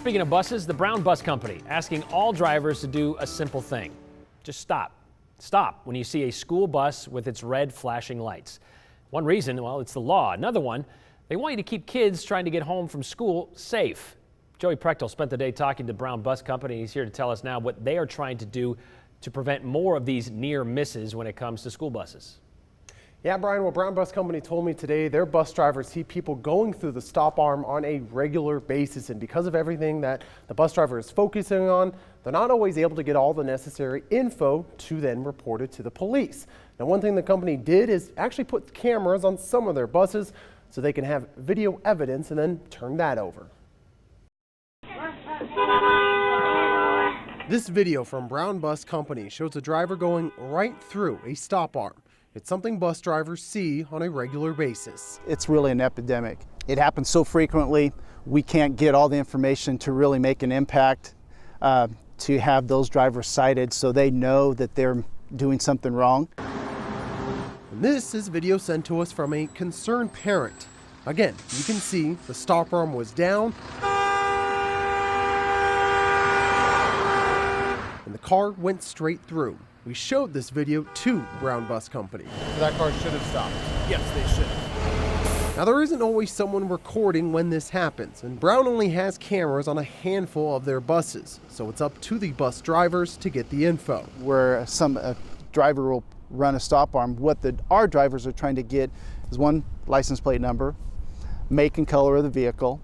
Speaking of buses, the Brown Bus Company asking all drivers to do a simple thing. Just stop. Stop when you see a school bus with its red flashing lights. One reason, well, it's the law. Another one, they want you to keep kids trying to get home from school safe. Joey Prechtel spent the day talking to Brown Bus Company. He's here to tell us now what they are trying to do to prevent more of these near misses when it comes to school buses. Yeah, Brian, well, Brown Bus Company told me today their bus drivers see people going through the stop arm on a regular basis. And because of everything that the bus driver is focusing on, they're not always able to get all the necessary info to then report it to the police. Now, one thing the company did is actually put cameras on some of their buses so they can have video evidence and then turn that over. This video from Brown Bus Company shows a driver going right through a stop arm. It's something bus drivers see on a regular basis. It's really an epidemic. It happens so frequently, we can't get all the information to really make an impact to have those drivers cited so they know that they're doing something wrong. And this is video sent to us from a concerned parent. Again, you can see the stop arm was down and the car went straight through. We showed this video to Brown Bus Company. So that car should have stopped. Yes, they should have. Now, there isn't always someone recording when this happens, and Brown only has cameras on a handful of their buses, so it's up to the bus drivers to get the info. Where a driver will run a stop arm, what our drivers are trying to get is one, license plate number, make and color of the vehicle,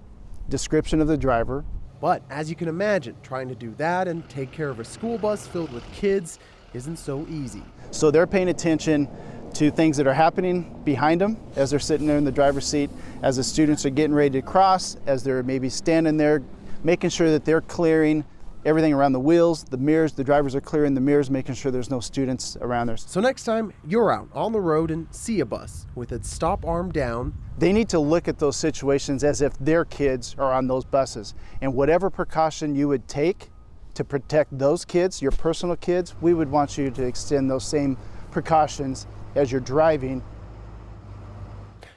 description of the driver. But as you can imagine, trying to do that and take care of a school bus filled with kids isn't so easy. So they're paying attention to things that are happening behind them as they're sitting there in the driver's seat, as the students are getting ready to cross, as they're maybe standing there, making sure that they're clearing everything around the wheels, the mirrors. The drivers are clearing the mirrors, making sure there's no students around there. So next time you're out on the road and see a bus with its stop arm down, they need to look at those situations as if their kids are on those buses. And whatever precaution you would take to protect those kids, your personal kids, we would want you to extend those same precautions as you're driving.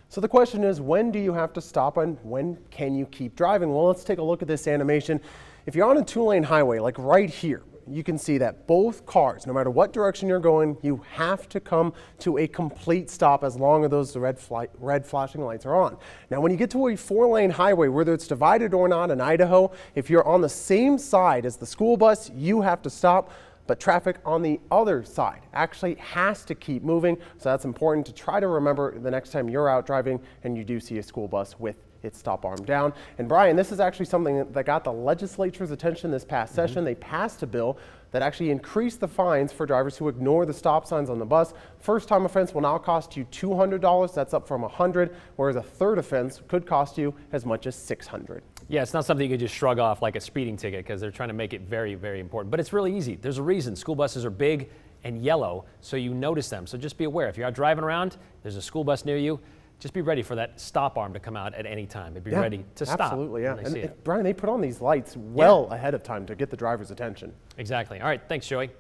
So the question is, when do you have to stop and when can you keep driving? Well, let's take a look at this animation. If you're on a two-lane highway, like right here, you can see that both cars, no matter what direction you're going, you have to come to a complete stop as long as those red flashing lights are on. Now, when you get to a four-lane highway, whether it's divided or not in Idaho, if you're on the same side as the school bus, you have to stop. But traffic on the other side actually has to keep moving. So that's important to try to remember the next time you're out driving and you do see a school bus with its stop arm down. And Brian, this is actually something that got the legislature's attention this past session. They passed a bill that actually increased the fines for drivers who ignore the stop signs on the bus. First time offense will now cost you $200. That's up from $100, whereas a third offense could cost you as much as $600. Yeah, it's not something you can just shrug off like a speeding ticket because they're trying to make it very, very important. But it's really easy. There's a reason. School buses are big and yellow, so you notice them. So just be aware. If you're out driving around, there's a school bus near you, just be ready for that stop arm to come out at any time. Be ready to stop. Absolutely, yeah. And Brian, they put on these lights well ahead of time to get the driver's attention. Exactly. All right, thanks, Joey.